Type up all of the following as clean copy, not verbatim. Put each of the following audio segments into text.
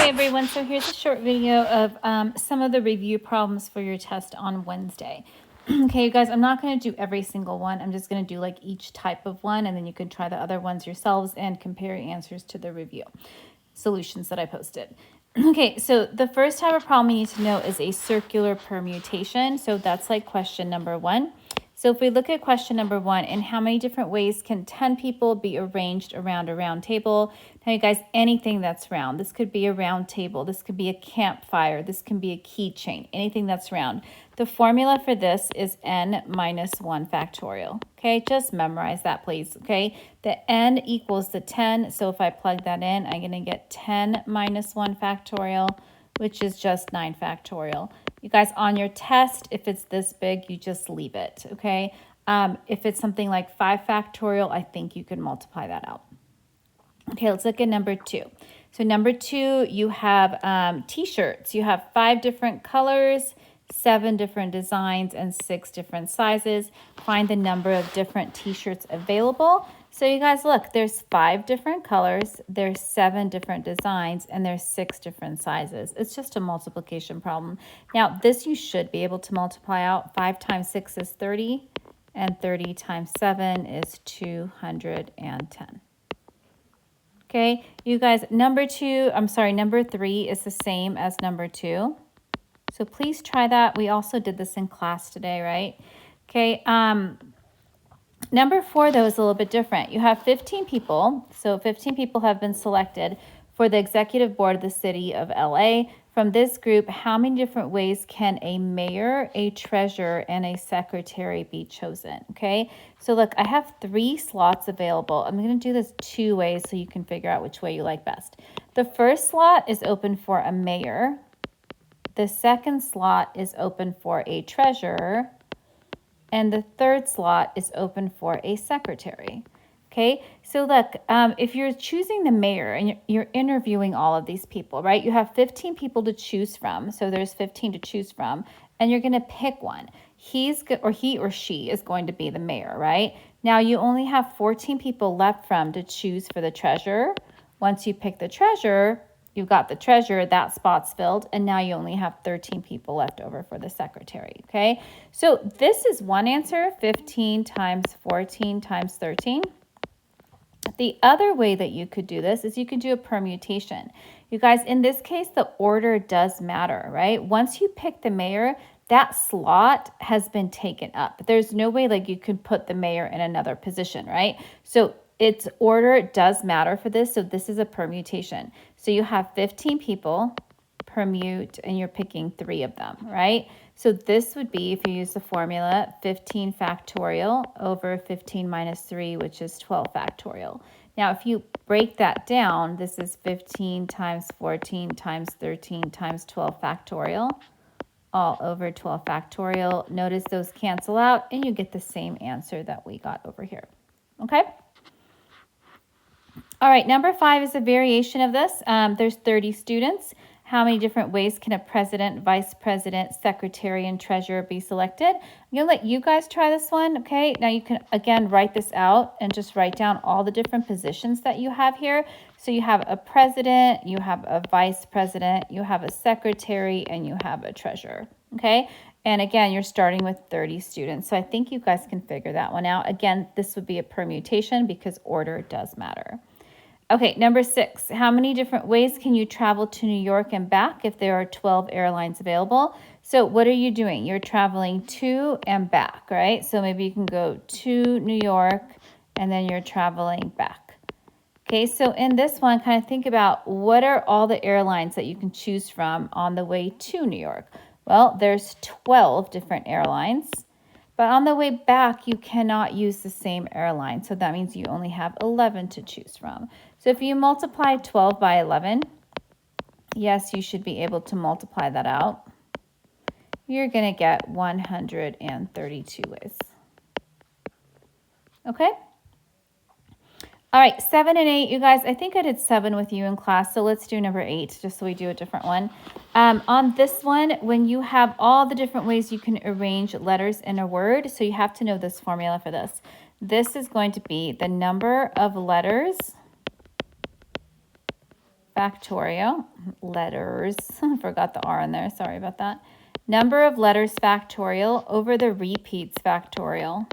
Okay, everyone, so here's a short video of some of the review problems for your test on Wednesday. Okay, you guys, I'm not going to do every single one. I'm just going to do like each type of one, and then you can try the other ones yourselves and compare your answers to the review solutions that I posted. Okay, so the first type of problem you need to know is a circular permutation. So that's like question number 1. So if we look at question number 1, in how many different ways can 10 people be arranged around a round table? Now, you guys, anything that's round. This could be a round table. This could be a campfire. This can be a keychain, anything that's round. The formula for this is n minus 1 factorial. Okay, just memorize that, please. Okay, the n equals the 10. So if I plug that in, I'm going to get 10 minus 1 factorial, which is just 9 factorial. You guys, on your test, if it's this big, you just leave it, okay? If it's something like 5 factorial, I think you can multiply that out. Okay, let's look at number 2. So number 2, you have t-shirts. You have 5 different colors, 7 different designs, and 6 different sizes. Find the number of different t-shirts available. So you guys, look, there's 5 different colors, there's 7 different designs, and there's 6 different sizes. It's just a multiplication problem. Now, this you should be able to multiply out. 5 times 6 is 30, and 30 times 7 is 210. Okay, you guys, number 3 is the same as number 2. So please try that. We also did this in class today, right? Okay, number 4, though, is a little bit different. You have 15 people. So 15 people have been selected for the executive board of the city of LA. From this group, how many different ways can a mayor, a treasurer, and a secretary be chosen? Okay, so look, I have 3 slots available. I'm going to do this 2 ways so you can figure out which way you like best. The first slot is open for a mayor. The second slot is open for a treasurer. And the third slot is open for a secretary. Okay, so look, if you're choosing the mayor and you're interviewing all of these people, right? You have 15 people to choose from. So there's 15 to choose from, and you're going to pick one. He or she is going to be the mayor, right? Now you only have 14 people left to choose for the treasurer. Once you pick the treasurer, you've got the treasurer, that spot's filled, and now you only have 13 people left over for the secretary, okay? So this is one answer, 15 times 14 times 13. The other way that you could do this is you could do a permutation. You guys, in this case, the order does matter, right? Once you pick the mayor, that slot has been taken up. There's no way like you could put the mayor in another position, right? So its order does matter for this. So this is a permutation. So you have 15 people, permute, and you're picking 3 of them, right? So this would be, if you use the formula, 15 factorial over 15 minus 3, which is 12 factorial. Now, if you break that down, this is 15 times 14 times 13 times 12 factorial, all over 12 factorial. Notice those cancel out, and you get the same answer that we got over here, okay? All right, number 5 is a variation of this. There's 30 students. How many different ways can a president, vice president, secretary, and treasurer be selected? I'm going to let you guys try this one, okay? Now you can, again, write this out and just write down all the different positions that you have here. So you have a president, you have a vice president, you have a secretary, and you have a treasurer, okay? And again, you're starting with 30 students. So I think you guys can figure that one out. Again, this would be a permutation because order does matter. Okay, number 6, how many different ways can you travel to New York and back if there are 12 airlines available? So what are you doing? You're traveling to and back, right? So maybe you can go to New York and then you're traveling back. Okay, so in this one, kind of think about what are all the airlines that you can choose from on the way to New York? Well, there's 12 different airlines. But on the way back, you cannot use the same airline. So that means you only have 11 to choose from. So if you multiply 12 by 11, yes, you should be able to multiply that out. You're going to get 132 ways. Okay? All right, 7 and 8, you guys, I think I did 7 with you in class, so let's do number 8, just so we do a different one. On this one, when you have all the different ways you can arrange letters in a word, so you have to know this formula for this. This is going to be the number of letters factorial, letters, I forgot the R in there, sorry about that. Number of letters factorial over the repeats factorial.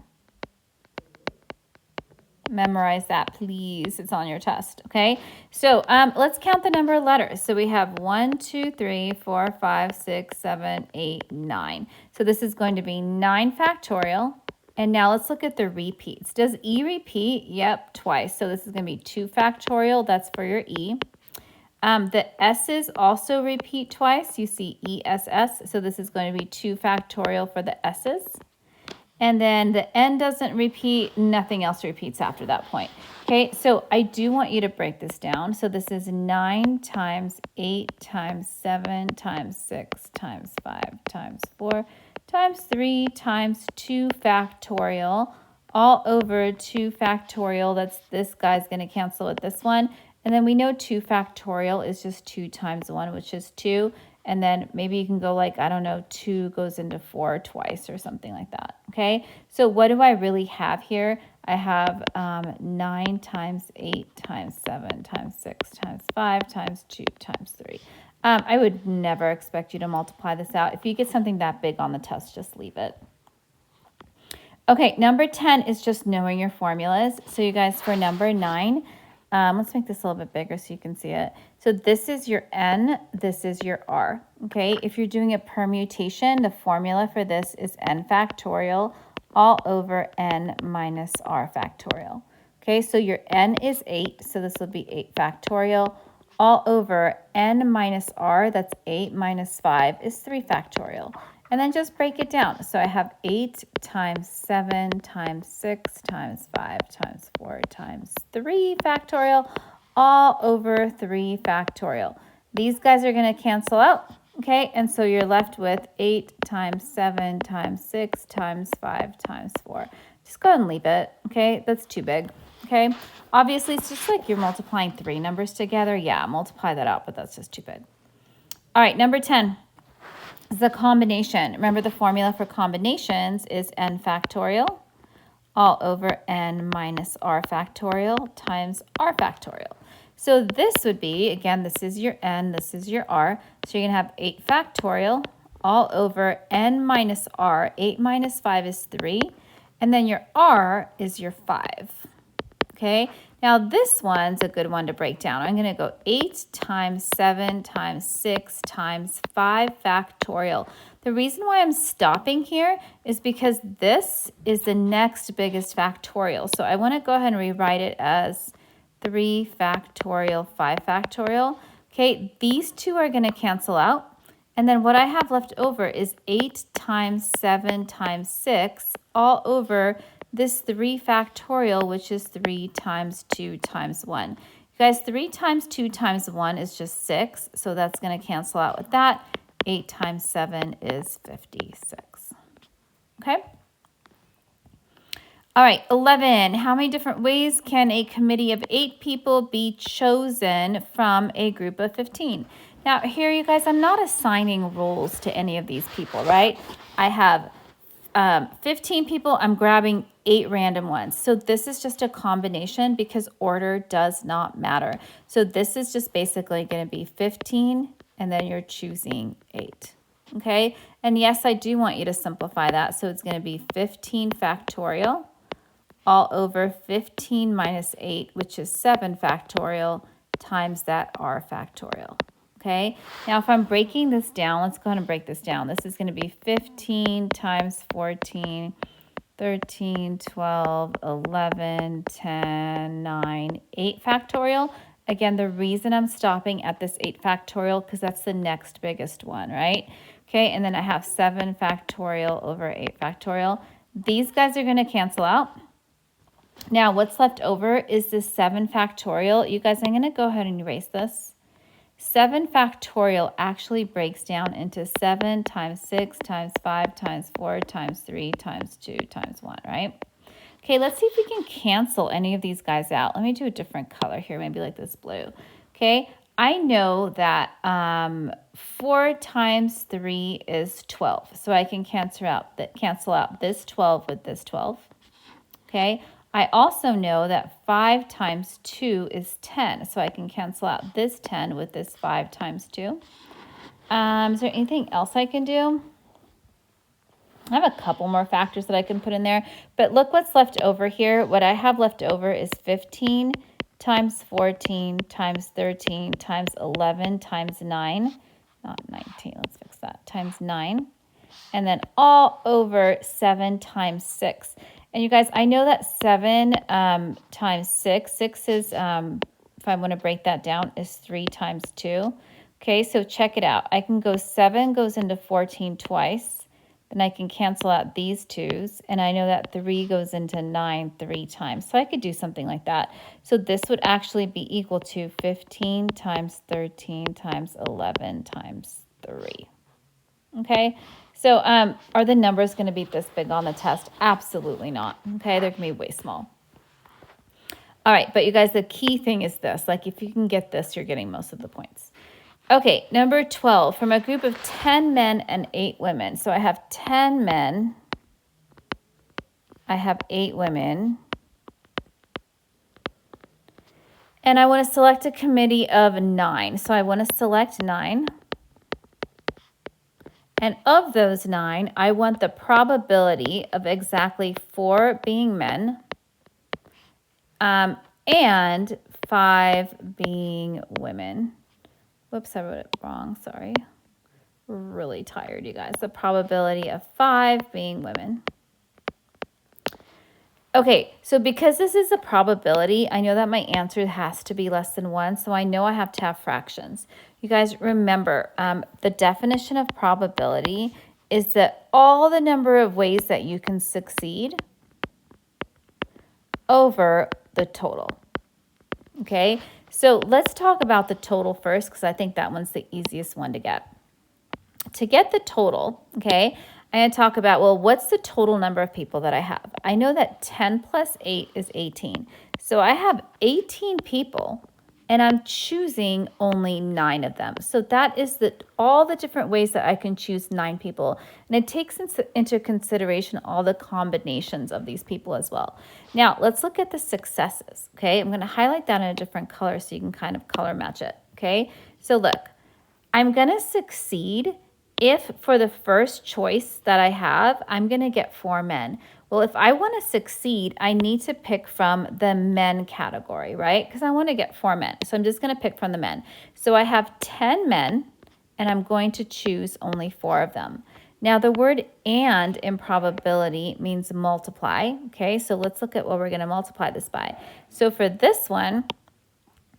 Memorize that, please. It's on your test, okay? So let's count the number of letters. So we have 1, 2, 3, 4, 5, 6, 7, 8, 9. So this is going to be 9 factorial. And now let's look at the repeats. Does E repeat? Yep, twice. So this is going to be 2 factorial. That's for your E. The S's also repeat twice. You see ESS. So this is going to be 2 factorial for the S's. And then the N doesn't repeat, nothing else repeats after that point. Okay, so I do want you to break this down. So this is 9 times 8 times 7 times 6 times 5 times 4 times 3 times 2 factorial, all over 2 factorial. That's this guy's going to cancel with this one. And then we know 2 factorial is just 2 times 1, which is 2. And then maybe you can go like, I don't know, 2 goes into 4 twice or something like that, okay? So what do I really have here? I have 9 times 8 times 7 times 6 times 5 times 2 times 3. I would never expect you to multiply this out. If you get something that big on the test, just leave it. Okay, number 10 is just knowing your formulas. So you guys, for number 9, let's make this a little bit bigger so you can see it. So this is your N, this is your R, okay? If you're doing a permutation, the formula for this is N factorial all over N minus R factorial. Okay, so your N is 8, so this will be 8 factorial, all over N minus R, that's 8 minus 5, is 3 factorial. And then just break it down. So I have 8 times 7 times 6 times 5 times 4 times 3 factorial, all over 3 factorial. These guys are going to cancel out, okay? And so you're left with 8 times 7 times 6 times 5 times 4. Just go ahead and leave it, okay? That's too big, okay? Obviously, it's just like you're multiplying 3 numbers together. Yeah, multiply that out, but that's just too big. All right, number 10. The combination. Remember, the formula for combinations is N factorial all over N minus R factorial times R factorial. So this would be, again, this is your N, this is your R. So you're going to have 8 factorial all over N minus R. 8 minus 5 is 3. And then your R is your 5. Okay, now this one's a good one to break down. I'm going to go 8 times 7 times 6 times 5 factorial. The reason why I'm stopping here is because this is the next biggest factorial. So I want to go ahead and rewrite it as 3 factorial, 5 factorial. Okay, these two are going to cancel out. And then what I have left over is 8 times 7 times 6 all over this 3 factorial, which is 3 times 2 times 1. You guys, 3 times 2 times 1 is just 6, so that's going to cancel out with that. 8 times 7 is 56. Okay? All right, 11. How many different ways can a committee of 8 people be chosen from a group of 15? Now, here, you guys, I'm not assigning roles to any of these people, right? I have 15 people. I'm grabbing 8 random ones. So this is just a combination because order does not matter. So this is just basically going to be 15, and then you're choosing 8. Okay? And yes, I do want you to simplify that. So it's going to be 15 factorial all over 15 minus 8, which is 7 factorial, times that R factorial. Okay, now if I'm breaking this down, let's go ahead and break this down. This is going to be 15 times 14, 13, 12, 11, 10, 9, 8 factorial. Again, the reason I'm stopping at this 8 factorial, because that's the next biggest one, right? Okay, and then I have 7 factorial over 8 factorial. These guys are going to cancel out. Now, what's left over is this 7 factorial. You guys, I'm going to go ahead and erase this. 7 factorial actually breaks down into 7 times 6 times 5 times 4 times 3 times 2 times 1, right? Okay, let's see if we can cancel any of these guys out. Let me do a different color here, maybe like this blue. Okay, I know that 4 times 3 is 12, so I can cancel out this 12 with this 12. Okay, I also know that 5 times 2 is 10, so I can cancel out this 10 with this 5 times 2. Is there anything else I can do? I have a couple more factors that I can put in there, but look what's left over here. What I have left over is 15 times 14 times 13 times 11 times 9, not 19, let's fix that, times 9, and then all over 7 times 6. And you guys, I know that 7 times 6, 6 is, if I want to break that down, is 3 times 2. Okay, so check it out. I can go 7 goes into 14 twice. Then I can cancel out these 2's, and I know that 3 goes into 9 3 times. So I could do something like that. So this would actually be equal to 15 times 13 times 11 times 3. Okay, so are the numbers going to be this big on the test? Absolutely not. Okay, they're going to be way small. All right, but you guys, the key thing is this. Like, if you can get this, you're getting most of the points. Okay, number 12, from a group of 10 men and 8 women. So I have 10 men. I have 8 women. And I want to select a committee of 9. So I want to select 9. And of those 9, I want the probability of exactly 4 being men and 5 being women. Whoops, I wrote it wrong, sorry. Really tired, you guys. The probability of 5 being women. Okay, so because this is a probability, I know that my answer has to be less than 1, so I know I have to have fractions. You guys remember, the definition of probability is that all the number of ways that you can succeed over the total. Okay, so let's talk about the total first, because I think that one's the easiest one to get. To get the total, okay, I'm going to talk about, well, what's the total number of people that I have? I know that 10 plus 8 is 18. So I have 18 people, and I'm choosing only 9 of them. So that is all the different ways that I can choose 9 people. And it takes into consideration all the combinations of these people as well. Now, let's look at the successes, okay? I'm going to highlight that in a different color so you can kind of color match it, okay? So look, I'm going to succeed if for the first choice that I have, I'm going to get 4 men. Well, if I want to succeed, I need to pick from the men category, right? Because I want to get 4 men. So I'm just going to pick from the men. So I have 10 men, and I'm going to choose only 4 of them. Now, the word and in probability means multiply, okay? So let's look at what we're going to multiply this by. So for this one,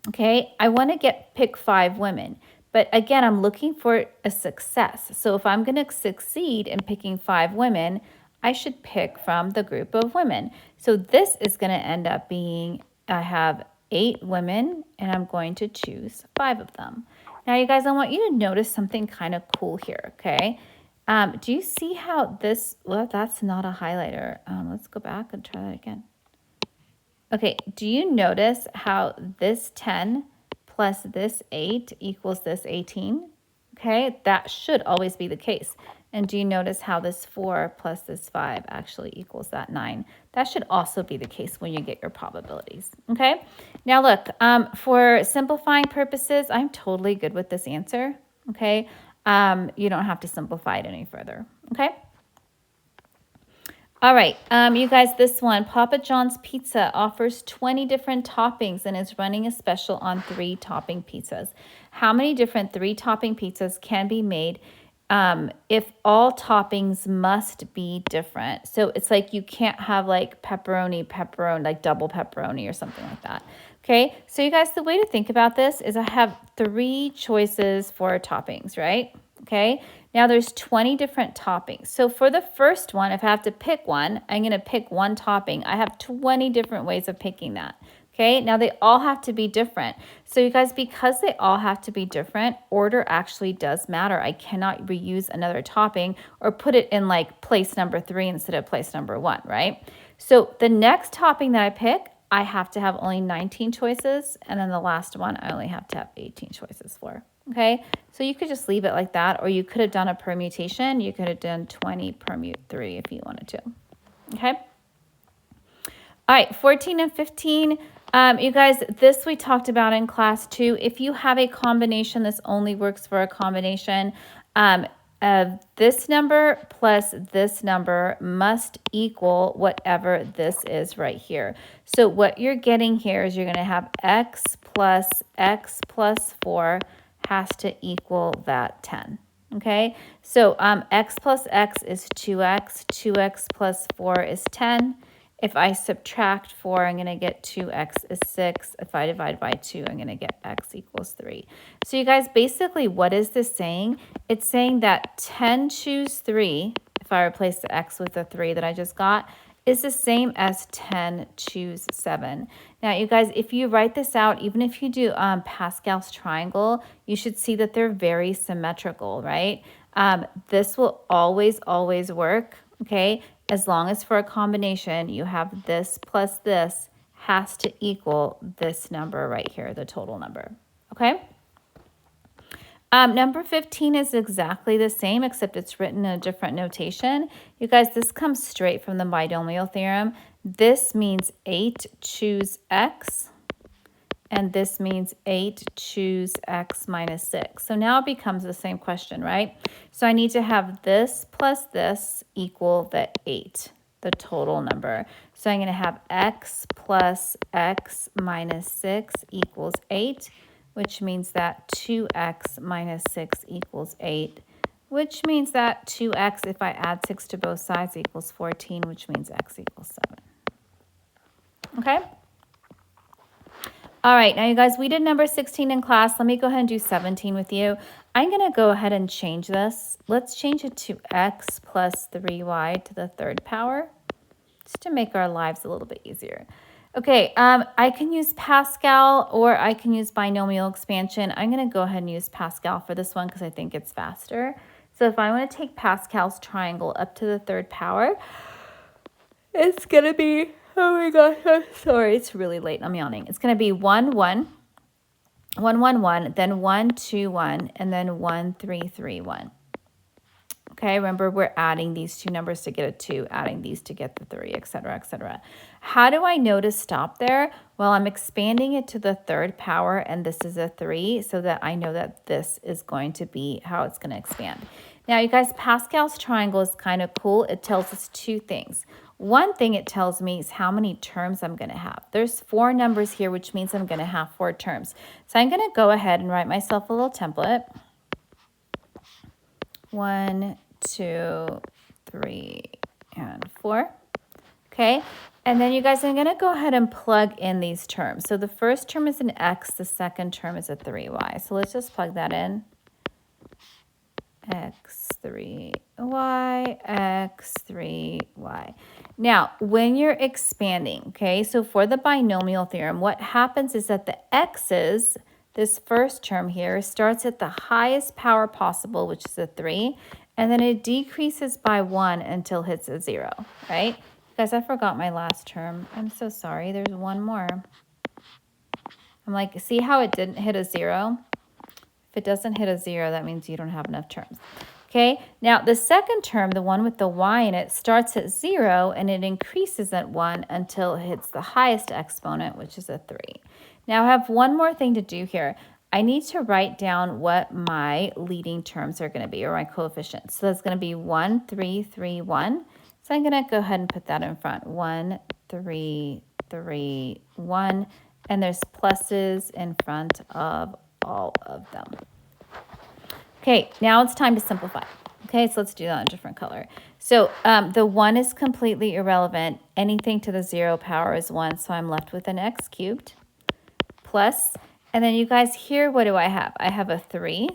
okay, I want to pick 5 women. But again, I'm looking for a success. So if I'm going to succeed in picking 5 women, I should pick from the group of women. So this is going to end up being, I have 8 women, and I'm going to choose 5 of them. Now, you guys, I want you to notice something kind of cool here, okay? Do you see how this, well, that's not a highlighter. Let's go back and try that again. Okay, do you notice how this 10 plus this 8 equals this 18? Okay, that should always be the case. And do you notice how this 4 plus this 5 actually equals that 9? That should also be the case when you get your probabilities, okay? Now look, for simplifying purposes, I'm totally good with this answer, okay? You don't have to simplify it any further, okay? All right, you guys, this one, Papa John's Pizza offers 20 different toppings and is running a special on 3 topping pizzas. How many different 3 topping pizzas can be made if all toppings must be different? So it's like you can't have like pepperoni, like double pepperoni or something like that. Okay, so you guys, the way to think about this is I have 3 choices for toppings, right? Okay, now there's 20 different toppings. So for the first one, if I have to pick one, I'm going to pick one topping. I have 20 different ways of picking that. Okay, now they all have to be different. So you guys, because they all have to be different, order actually does matter. I cannot reuse another topping or put it in like place number 3 instead of place number 1, right? So the next topping that I pick, I have to have only 19 choices. And then the last one, I only have to have 18 choices for. Okay, so you could just leave it like that, or you could have done a permutation. You could have done 20 permute 3 if you wanted to. Okay. All right, 14 and 15. You guys, this we talked about in class too. If you have a combination, this only works for a combination. This number plus this number must equal whatever this is right here. So what you're getting here is you're going to have x plus 4 has to equal that 10. Okay, so x plus x is 2x. 2x plus 4 is 10. If I subtract 4, I'm going to get 2x is 6. If I divide by 2, I'm going to get x equals 3. So you guys, basically, what is this saying? It's saying that 10 choose 3, if I replace the x with the 3 that I just got, is the same as 10 choose 7. Now, you guys, if you write this out, even if you do Pascal's triangle, you should see that they're very symmetrical, right? This will always, always work, okay? As long as for a combination, you have this plus this has to equal this number right here, the total number, okay? Number 15 is exactly the same, except it's written in a different notation. You guys, this comes straight from the binomial theorem. This means 8 choose x, and this means 8 choose x minus 6. So now it becomes the same question, right? So I need to have this plus this equal the 8, the total number. So I'm going to have x plus x minus 6 equals 8, which means that 2x minus 6 equals 8, which means that 2x, if I add 6 to both sides, equals 14, which means x equals 7. Okay? All right, now you guys, we did number 16 in class. Let me go ahead and do 17 with you. I'm going to go ahead and change this. Let's change it to x plus 3y to the third power, just to make our lives a little bit easier. Okay, I can use Pascal or I can use binomial expansion. I'm going to go ahead and use Pascal for this one because I think it's faster. So if I want to take Pascal's triangle up to the third power, it's going to be, oh my gosh, I'm sorry, it's really late, I'm yawning. It's going to be 1, 1, 1, 1, 1, then 1, 2, 1, and then 1, 3, 3, 1. Okay, remember we're adding these two numbers to get a 2, adding these to get the 3, etc., etc. How do I know to stop there? Well, I'm expanding it to the third power, and this is a 3, so that I know that this is going to be how it's going to expand. Now, you guys, Pascal's triangle is kind of cool. It tells us two things. One thing it tells me is how many terms I'm going to have. There's 4 numbers here, which means I'm going to have 4 terms. So I'm going to go ahead and write myself a little template. 1, 2, 3, and 4. Okay, and then you guys, I'm going to go ahead and plug in these terms. So the first term is an x, the second term is a 3y. So let's just plug that in. X3y, X3y. Now, when you're expanding, okay, so for the binomial theorem, what happens is that the x's, this first term here, starts at the highest power possible, which is a 3, and then it decreases by 1 until it hits a 0, right? Guys, I forgot my last term. I'm so sorry. There's one more. I'm like, see how it didn't hit a 0? If it doesn't hit a 0, that means you don't have enough terms. Okay, now the second term, the one with the y in it, starts at 0 and it increases at 1 until it hits the highest exponent, which is a 3. Now I have one more thing to do here. I need to write down what my leading terms are going to be, or my coefficients. So that's going to be 1, 3, 3, 1. So I'm going to go ahead and put that in front. 1, 3, 3, 1. And there's pluses in front of all of them. Okay, now it's time to simplify. Okay, so let's do that in a different color. So the 1 is completely irrelevant. Anything to the 0 power is 1, so I'm left with an x cubed plus, and then you guys here, what do I have? I have a 3.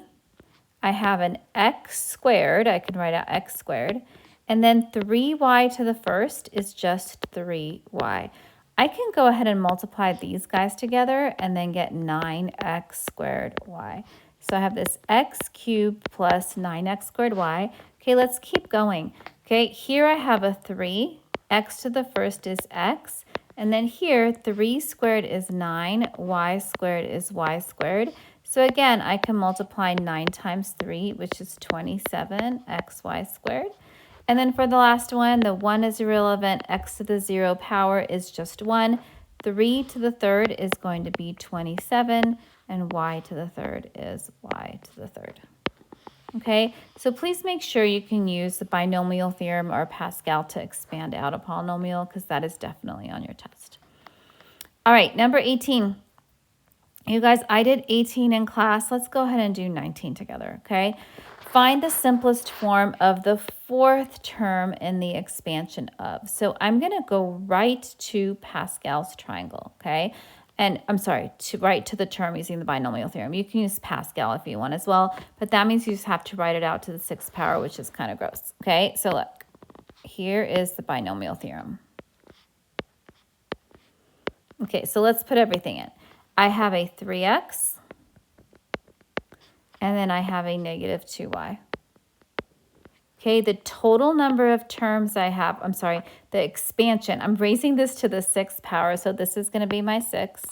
I have an x squared. I can write out x squared. And then 3y to the first is just 3y. I can go ahead and multiply these guys together and then get 9x squared y. So I have this x cubed plus 9x squared y. Okay, let's keep going. Okay, here I have a 3. X to the first is x. And then here, 3 squared is 9. Y squared is y squared. So again, I can multiply 9 times 3, which is 27xy squared. And then for the last one, the 1 is irrelevant. X to the 0 power is just 1. 3 to the third is going to be 27. And y to the third is y to the third. Okay, so please make sure you can use the binomial theorem or Pascal to expand out a polynomial, because that is definitely on your test. All right, number 18. You guys, I did 18 in class. Let's go ahead and do 19 together, okay? Find the simplest form of the fourth term in the expansion of. So I'm going to go right to Pascal's triangle, okay? And I'm sorry, right to the term using the binomial theorem. You can use Pascal if you want as well, but that means you just have to write it out to the 6th power, which is kind of gross, okay? So look, here is the binomial theorem. Okay, so let's put everything in. I have a 3x, and then I have a negative 2y. Okay, the total number of terms I have, I'm sorry, the expansion, I'm raising this to the 6th power, so this is going to be my 6,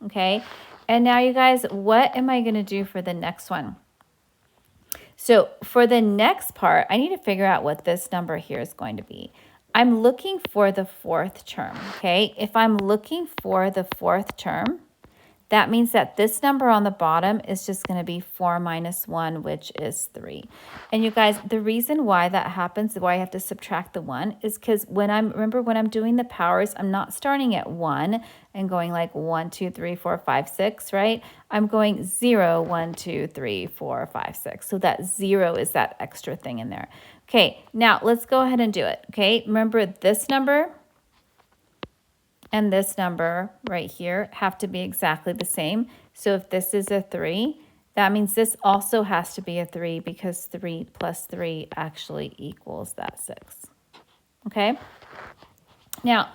okay? And now, you guys, what am I going to do for the next one? So for the next part, I need to figure out what this number here is going to be. I'm looking for the 4th term, okay? If I'm looking for the 4th term, that means that this number on the bottom is just going to be 4 minus 1, which is 3. And you guys, the reason why that happens, why I have to subtract the 1, is because remember when I'm doing the powers, I'm not starting at 1 and going like 1, 2, 3, 4, 5, 6, right? I'm going 0, 1, 2, 3, 4, 5, 6. So that 0 is that extra thing in there. Okay, now let's go ahead and do it. Okay, remember this number and this number right here have to be exactly the same. So if this is a 3, that means this also has to be a 3, because 3 plus 3 actually equals that 6. Okay? Now,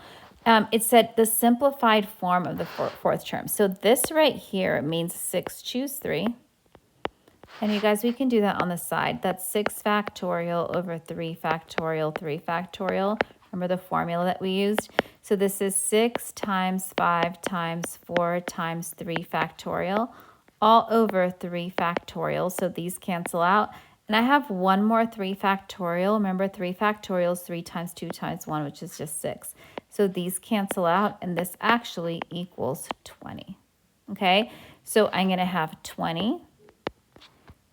it said the simplified form of the 4th term. So this right here means 6 choose 3. And you guys, we can do that on the side. That's 6 factorial over 3 factorial, 3 factorial. Remember the formula that we used? So this is 6 times 5 times 4 times 3 factorial, all over 3 factorial. So these cancel out. And I have one more 3 factorial. Remember, 3 factorial is 3 times 2 times 1, which is just 6. So these cancel out, and this actually equals 20. Okay, so I'm going to have 20.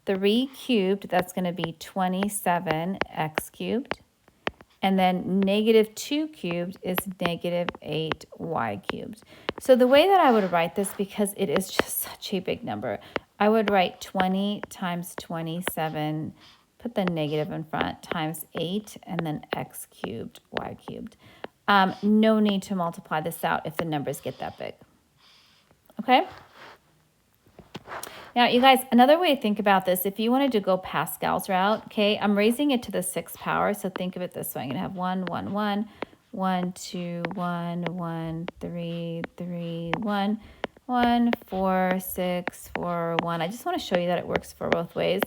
3 cubed, that's going to be 27x cubed. And then negative 2 cubed is negative 8y cubed. So the way that I would write this, because it is just such a big number, I would write 20 times 27, put the negative in front, times 8, and then x cubed, y cubed. No need to multiply this out if the numbers get that big. Okay? Now, you guys, another way to think about this, if you wanted to go Pascal's route, okay, I'm raising it to the 6th power. So think of it this way. I'm going to have 1, 1, 1, 1, 2, 1, 1, 3, 3, 1, 1, 4, 6, 4, 1. I just want to show you that it works for both ways.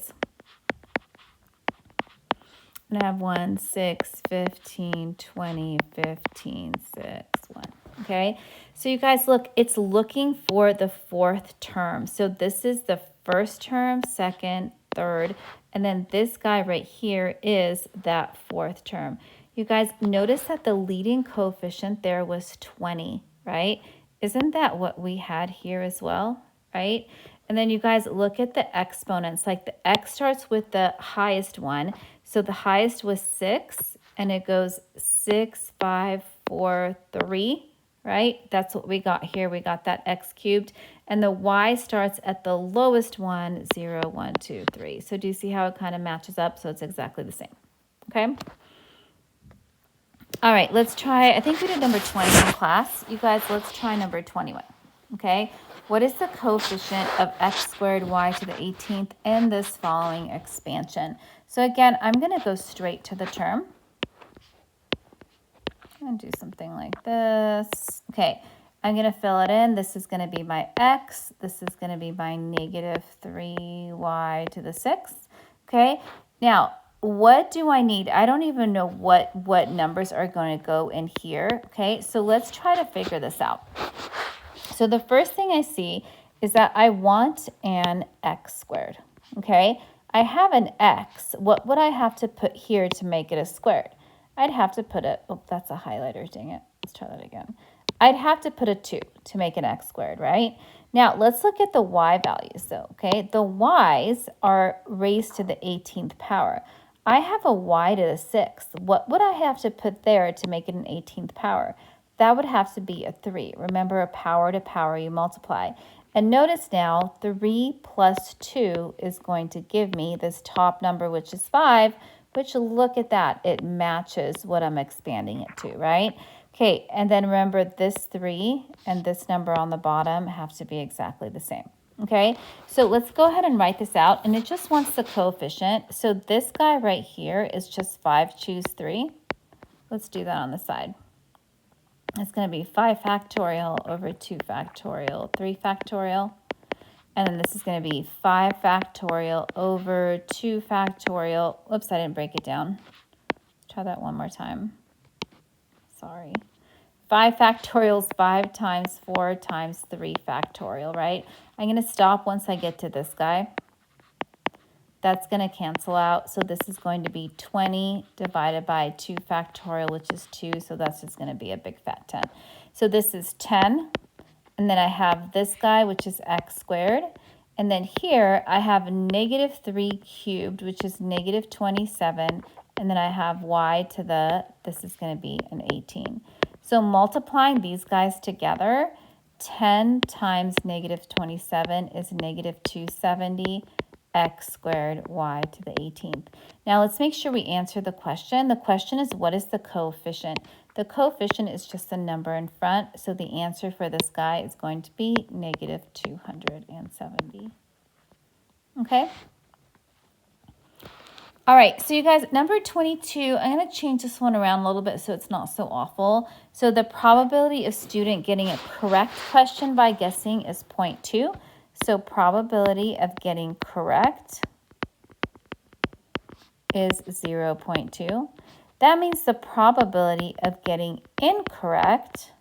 I'm going to have 1, 6, 15, 20, 15, 6, 1. Okay, so you guys, look, it's looking for the 4th term. So this is the 1st term, 2nd, 3rd, and then this guy right here is that 4th term. You guys, notice that the leading coefficient there was 20, right? Isn't that what we had here as well, right? And then you guys, look at the exponents. Like the x starts with the highest one. So the highest was 6, and it goes 6, 5, 4, 3. Right? That's what we got here. We got that x cubed. And the y starts at the lowest one, 0, 1, 2, 3. So do you see how it kind of matches up? So it's exactly the same. Okay? All right, let's try, I think we did number 20 in class. You guys, let's try number 21. Okay? What is the coefficient of x squared y to the 18th in this following expansion? So again, I'm going to go straight to the term. And do something like this. Okay, I'm going to fill it in. This is going to be my x. This is going to be my negative 3y to the 6th. Okay, now what do I need? I don't even know what numbers are going to go in here. Okay, so let's try to figure this out. So the first thing I see is that I want an x squared. Okay, I have an x. What would I have to put here to make it a squared? I'd have to put a, oh, that's a highlighter, dang it. Let's try that again. I'd have to put a 2 to make an x squared, right? Now, let's look at the y values, though, okay? The y's are raised to the 18th power. I have a y to the 6th. What would I have to put there to make it an 18th power? That would have to be a 3. Remember, a power to power, you multiply. And notice now, 3 plus 2 is going to give me this top number, which is 5, which, look at that, it matches what I'm expanding it to, right? Okay, and then remember this 3 and this number on the bottom have to be exactly the same. Okay, so let's go ahead and write this out, and it just wants the coefficient. So this guy right here is just 5 choose 3. Let's do that on the side. It's going to be 5 factorial over 2 factorial, 3 factorial. And then this is going to be 5 factorial over 2 factorial. Whoops, I didn't break it down. Try that one more time. Sorry. 5 factorial is 5 times 4 times 3 factorial, right? I'm going to stop once I get to this guy. That's going to cancel out. So this is going to be 20 divided by 2 factorial, which is 2. So that's just going to be a big fat 10. So this is 10. And then I have this guy, which is x squared. And then here I have negative 3 cubed, which is negative 27. And then I have y to the, this is going to be an 18. So multiplying these guys together, 10 times negative 27 is negative 270 x squared y to the 18th. Now let's make sure we answer the question. The question is, what is the coefficient? The coefficient is just the number in front, so the answer for this guy is going to be negative 270. Okay? All right, so you guys, number 22, I'm going to change this one around a little bit so it's not so awful. So the probability of student getting a correct question by guessing is 0.2. So probability of getting correct is 0.2. That means the probability of getting incorrect,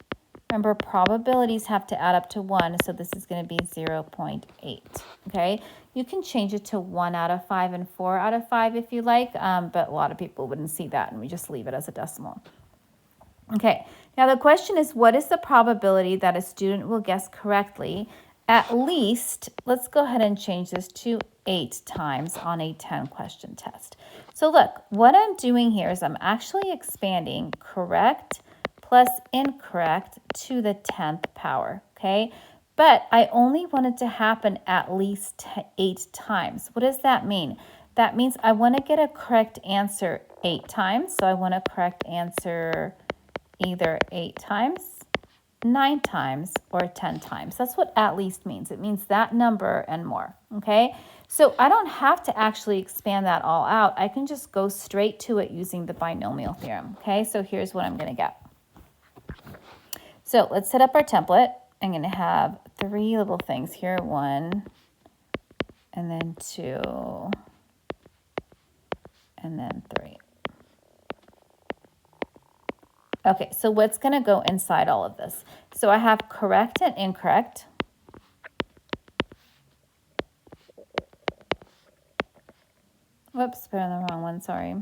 remember probabilities have to add up to 1, so this is going to be 0.8, okay? You can change it to 1 out of 5 and 4 out of 5 if you like, but a lot of people wouldn't see that, and we just leave it as a decimal. Okay, now the question is, what is the probability that a student will guess correctly at least, let's go ahead and change this to 8 times on a 10-question test. So look, what I'm doing here is I'm actually expanding correct plus incorrect to the 10th power, okay? But I only want it to happen at least 8 times. What does that mean? That means I want to get a correct answer 8 times. So I want a correct answer either 8 times, 9 times, or 10 times. That's what at least means. It means that number and more, okay? So I don't have to actually expand that all out. I can just go straight to it using the binomial theorem, okay? So here's what I'm going to get. So let's set up our template. I'm going to have 3 little things here, 1, and then 2, and then 3. Okay, so what's going to go inside all of this? So I have correct and incorrect. Whoops, put in the wrong one, sorry.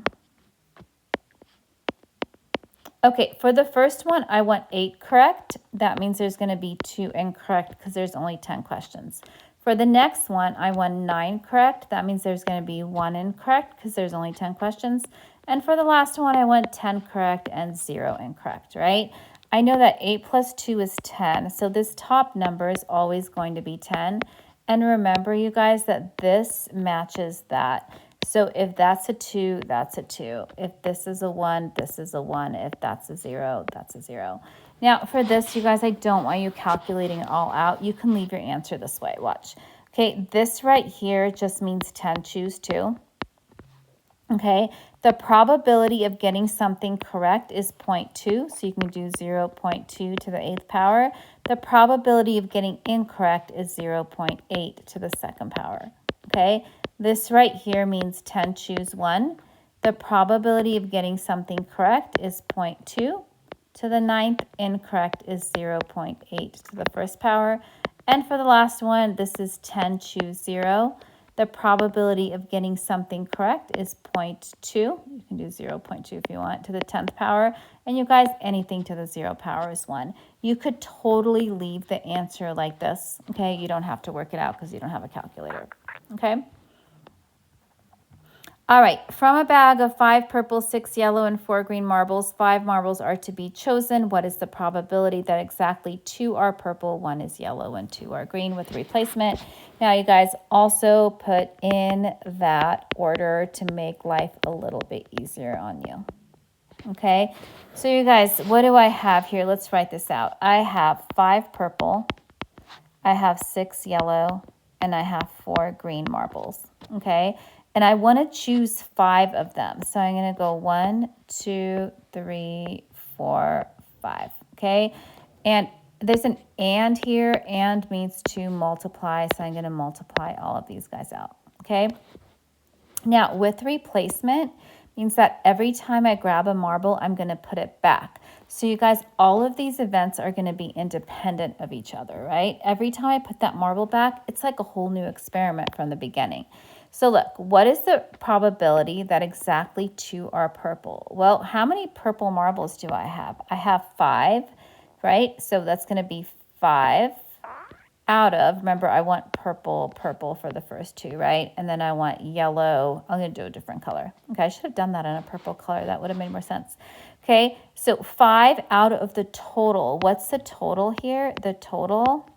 Okay, for the first one, I want 8 correct. That means there's going to be 2 incorrect because there's only 10 questions. For the next one, I want 9 correct. That means there's going to be 1 incorrect because there's only 10 questions. And for the last one, I want 10 correct and 0 incorrect, right? I know that 8 plus 2 is 10, so this top number is always going to be 10. And remember, you guys, that this matches that. So if that's a 2, that's a 2. If this is a 1, this is a 1. If that's a 0, that's a 0. Now, for this, you guys, I don't want you calculating it all out. You can leave your answer this way. Watch. Okay, this right here just means 10, choose 2. Okay, the probability of getting something correct is 0.2, so you can do 0.2 to the 8th power. The probability of getting incorrect is 0.8 to the 2nd power. Okay, this right here means 10, choose 1. The probability of getting something correct is 0.2 to the 9th. Incorrect is 0.8 to the 1st power. And for the last one, this is 10, choose 0. The probability of getting something correct is 0.2. You can do 0.2 if you want to the 10th power. And you guys, anything to the 0 power is 1. You could totally leave the answer like this, okay? You don't have to work it out because you don't have a calculator, okay? All right, from a bag of 5 purple, 6 yellow, and 4 green marbles, 5 marbles are to be chosen. What is the probability that exactly 2 are purple, 1 is yellow, and 2 are green with replacement? Now, you guys also put in that order to make life a little bit easier on you. Okay, so you guys, what do I have here? Let's write this out. I have 5 purple, I have 6 yellow, and I have 4 green marbles. Okay. And I want to choose 5 of them. So I'm going to go 1, 2, 3, 4, 5. Okay. And there's an and here. And means to multiply. So I'm going to multiply all of these guys out. Okay. Now with replacement means that every time I grab a marble, I'm going to put it back. So you guys, all of these events are going to be independent of each other, right? Every time I put that marble back, it's like a whole new experiment from the beginning. So look, what is the probability that exactly 2 are purple? Well, how many purple marbles do I have? I have 5, right? So that's going to be 5 out of, remember, I want purple for the first 2, right? And then I want yellow. I'm going to do a different color. Okay, I should have done that in a purple color. That would have made more sense. Okay, so 5 out of the total. What's the total here? The total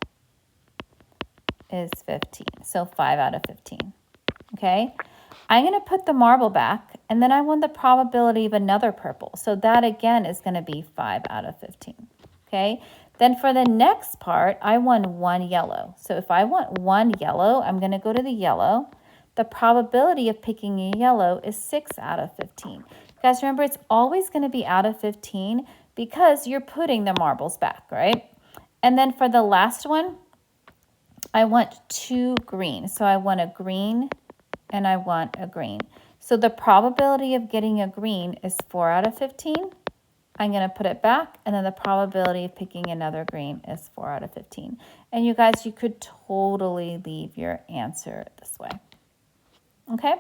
is 15. So 5 out of 15. Okay, I'm going to put the marble back, and then I want the probability of another purple. So that again is going to be 5 out of 15. Okay, then for the next part, I want 1 yellow. So if I want 1 yellow, I'm going to go to the yellow. The probability of picking a yellow is 6 out of 15. Guys, remember, it's always going to be out of 15 because you're putting the marbles back, right? And then for the last one, I want 2 green. So I want a green and I want a green. So the probability of getting a green is 4 out of 15. I'm going to put it back, and then the probability of picking another green is 4 out of 15. And you guys, you could totally leave your answer this way. Okay?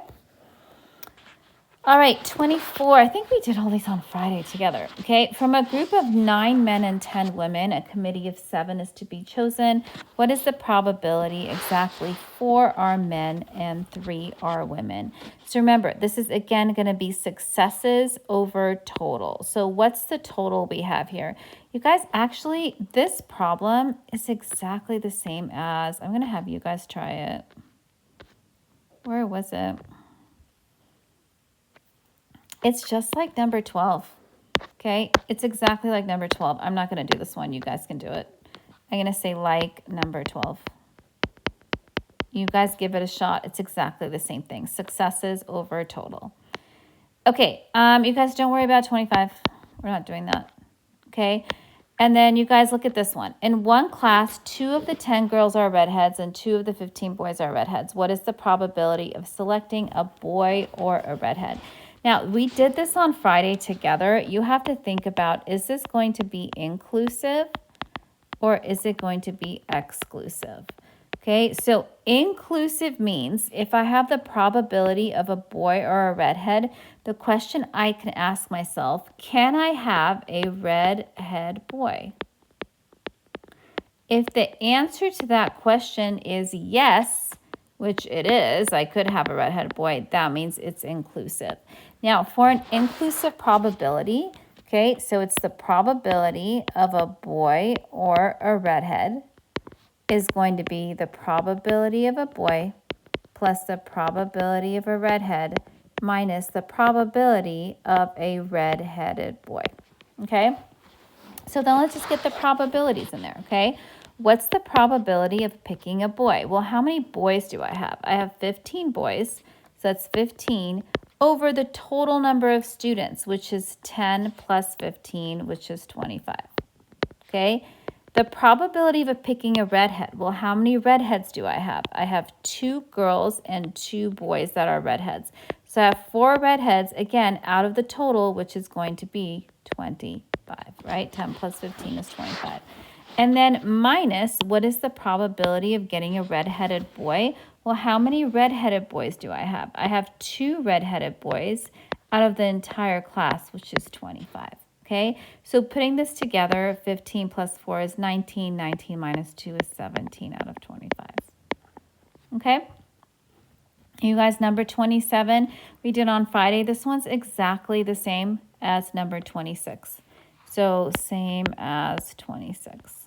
All right, 24. I think we did all these on Friday together. Okay, from a group of 9 men and 10 women, a committee of 7 is to be chosen. What is the probability exactly 4 are men and 3 are women? So remember, this is again going to be successes over total. So what's the total we have here? You guys, actually, this problem is exactly the same as, I'm going to have you guys try it. Where was it? It's just like number 12, okay? It's exactly like number 12. I'm not going to do this one. You guys can do it. I'm going to say like number 12. You guys give it a shot. It's exactly the same thing. Successes over total. Okay, you guys don't worry about 25. We're not doing that, okay? And then you guys look at this one. In one class, 2 of the 10 girls are redheads and 2 of the 15 boys are redheads. What is the probability of selecting a boy or a redhead? Now, we did this on Friday together. You have to think about, is this going to be inclusive or is it going to be exclusive? Okay, so inclusive means if I have the probability of a boy or a redhead, the question I can ask myself, can I have a redhead boy? If the answer to that question is yes, which it is, I could have a redhead boy, that means it's inclusive. Now, for an inclusive probability, okay, so it's the probability of a boy or a redhead is going to be the probability of a boy plus the probability of a redhead minus the probability of a red-headed boy, okay? So then let's just get the probabilities in there, okay? What's the probability of picking a boy? Well, how many boys do I have? I have 15 boys, so that's 15 over the total number of students, which is 10 plus 15, which is 25, okay? The probability of picking a redhead. Well, how many redheads do I have? I have 2 girls and 2 boys that are redheads. So I have 4 redheads, again, out of the total, which is going to be 25, right? 10 plus 15 is 25. And then minus, what is the probability of getting a redheaded boy? Well, how many redheaded boys do I have? I have 2 redheaded boys out of the entire class, which is 25. Okay, so putting this together, 15 plus 4 is 19. 19 minus 2 is 17 out of 25. Okay, you guys, number 27 we did on Friday. This one's exactly the same as number 26. So same as 26.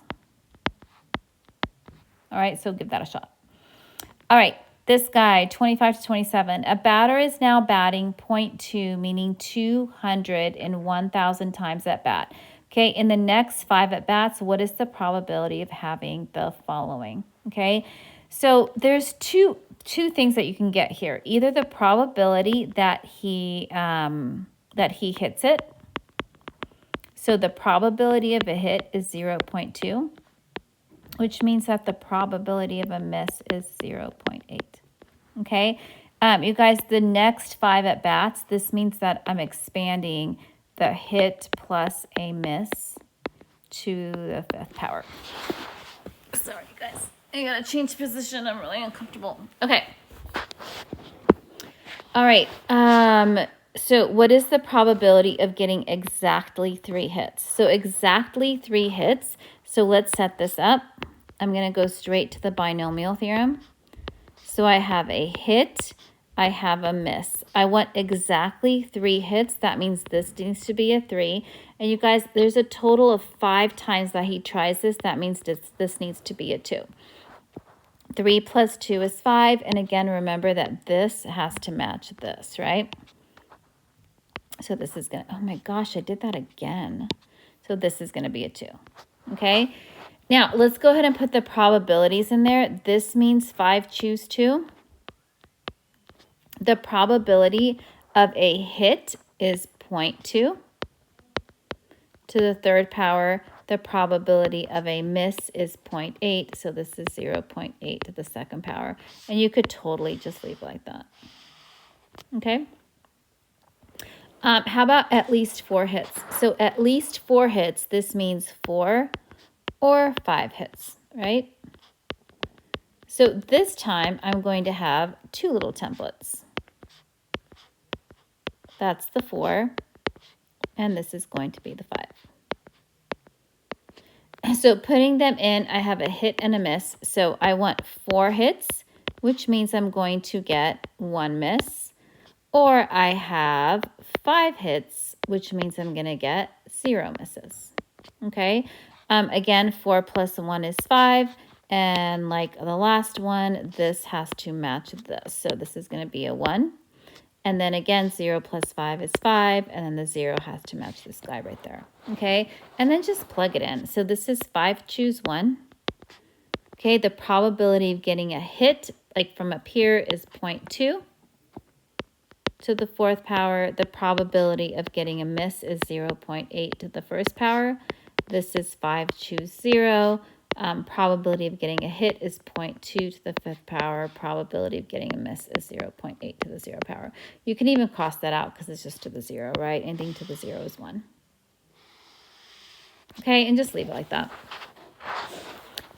All right, so give that a shot. All right, this guy, 25 to 27. A batter is now batting 0.2, meaning 201,000 times at bat. Okay, in the next 5 at bats, what is the probability of having the following? Okay, so there's two things that you can get here. Either the probability that he hits it. So the probability of a hit is 0.2. which means that the probability of a miss is 0.8. Okay, you guys, the next 5 at bats, this means that I'm expanding the hit plus a miss to the 5th power. Sorry, guys. I gotta change position. I'm really uncomfortable. Okay. All right. So what is the probability of getting exactly 3 hits? So exactly 3 hits. So let's set this up. I'm going to go straight to the binomial theorem. So I have a hit, I have a miss. I want exactly 3 hits. That means this needs to be a 3. And you guys, there's a total of 5 times that he tries this. That means this needs to be a 2. 3 plus 2 is 5. And again, remember that this has to match this, right? So this is going to, oh my gosh, I did that again. So this is going to be a 2. Okay. Now, let's go ahead and put the probabilities in there. This means 5 choose 2. The probability of a hit is 0.2. To the 3rd power, the probability of a miss is 0.8. So this is 0.8 to the 2nd power. And you could totally just leave it like that. Okay. How about at least 4 hits? So at least 4 hits, this means 4 or 5 hits, right? So this time I'm going to have 2 little templates. That's the 4, and this is going to be the 5. So putting them in, I have a hit and a miss. So I want 4 hits, which means I'm going to get 1 miss. Or I have 5 hits, which means I'm going to get 0 misses. Okay. Again, 4 plus 1 is 5. And like the last one, this has to match this. So this is going to be a 1. And then again, 0 plus 5 is 5. And then the 0 has to match this guy right there. Okay. And then just plug it in. So this is 5 choose 1. Okay. The probability of getting a hit, like from up here, is 0.2. To the 4th power, the probability of getting a miss is 0.8 to the 1st power. This is 5 choose 0. Probability of getting a hit is 0.2 to the 5th power. Probability of getting a miss is 0.8 to the 0 power. You can even cross that out because it's just to the 0, right? Anything to the 0 is 1. Okay, and just leave it like that.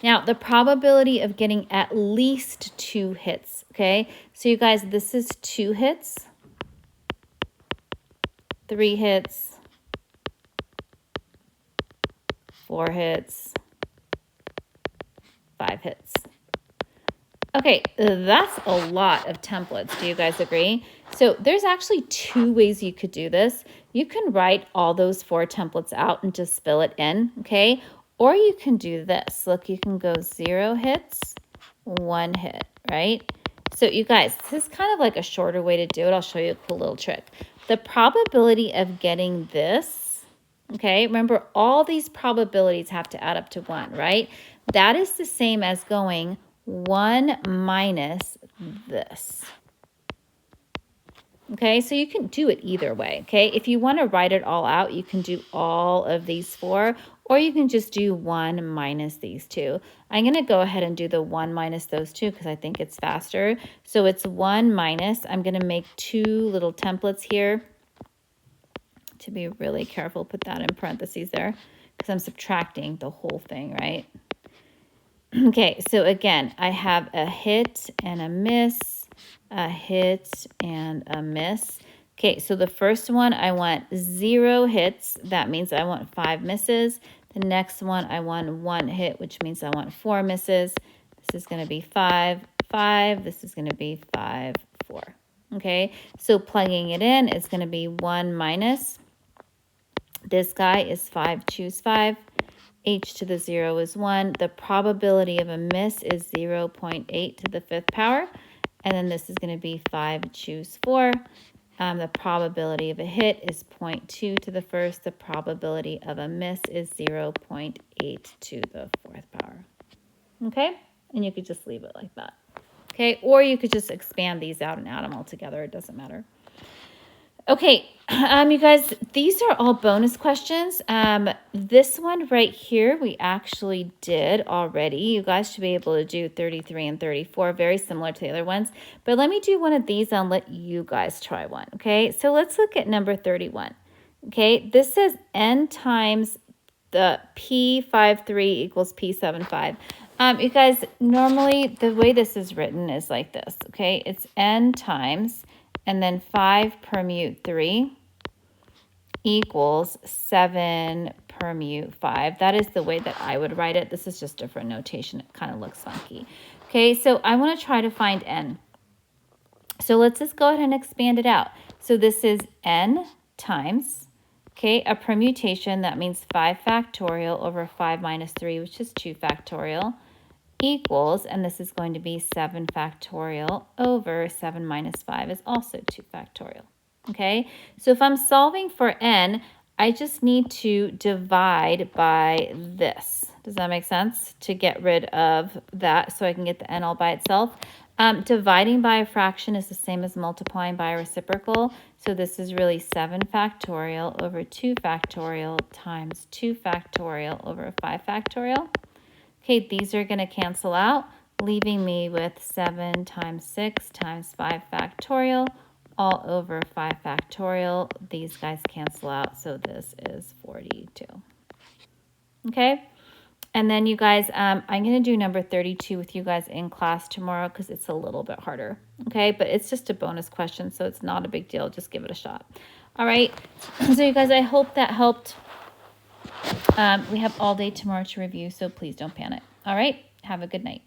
Now, the probability of getting at least 2 hits, okay? So you guys, this is 2 hits. 3 hits, 4 hits, 5 hits. Okay, that's a lot of templates. Do you guys agree? So there's actually 2 ways you could do this. You can write all those 4 templates out and just fill it in, okay? Or you can do this. Look, you can go 0 hits, 1 hit, right? So you guys, this is kind of like a shorter way to do it. I'll show you a cool little trick. The probability of getting this, okay, remember all these probabilities have to add up to 1, right? That is the same as going 1 minus this. Okay, so you can do it either way, okay? If you want to write it all out, you can do all of these 4, or you can just do 1 minus these 2. I'm going to go ahead and do the 1 minus those 2 because I think it's faster. So it's 1 minus, I'm going to make 2 little templates here. To be really careful, put that in parentheses there because I'm subtracting the whole thing, right? Okay, so again, I have a hit and a miss, a hit and a miss. Okay, so the first one, I want 0 hits. That means I want 5 misses. The next one, I want 1 hit, which means I want 4 misses. This is going to be 5, 5. This is going to be 5, 4. Okay, so plugging it in is going to be 1 minus. This guy is 5, choose 5. H to the 0 is 1. The probability of a miss is 0.8 to the 5th power. And then this is going to be 5, choose 4. The probability of a hit is 0.2 to the 1st. The probability of a miss is 0.8 to the 4th power. Okay? And you could just leave it like that. Okay? Or you could just expand these out and add them all together. It doesn't matter. Okay, you guys, these are all bonus questions. This one right here, we actually did already. You guys should be able to do 33 and 34, very similar to the other ones. But let me do one of these and let you guys try one, okay? So let's look at number 31, okay? This says n times the P53 equals P75. You guys, normally the way this is written is like this, okay? It's n times, and then 5 permute 3 equals 7 permute 5. That is the way that I would write it. This is just different notation. It kind of looks funky. Okay, so I want to try to find n. So let's just go ahead and expand it out. So this is n times, okay, a permutation. That means 5 factorial over 5 minus 3, which is 2 factorial, equals, and this is going to be 7 factorial over 7 minus 5 is also 2 factorial. Okay, so if I'm solving for n, I just need to divide by this. Does that make sense? To get rid of that so I can get the n all by itself. Dividing by a fraction is the same as multiplying by a reciprocal. So this is really 7 factorial over 2 factorial times 2 factorial over 5 factorial. Okay, these are going to cancel out, leaving me with 7 times 6 times 5 factorial all over 5 factorial. These guys cancel out, so this is 42. Okay, and then you guys, I'm going to do number 32 with you guys in class tomorrow because it's a little bit harder. Okay, but it's just a bonus question, so it's not a big deal. Just give it a shot. All right, so you guys, I hope that helped. We have all day tomorrow to review, so please don't panic. All right, have a good night.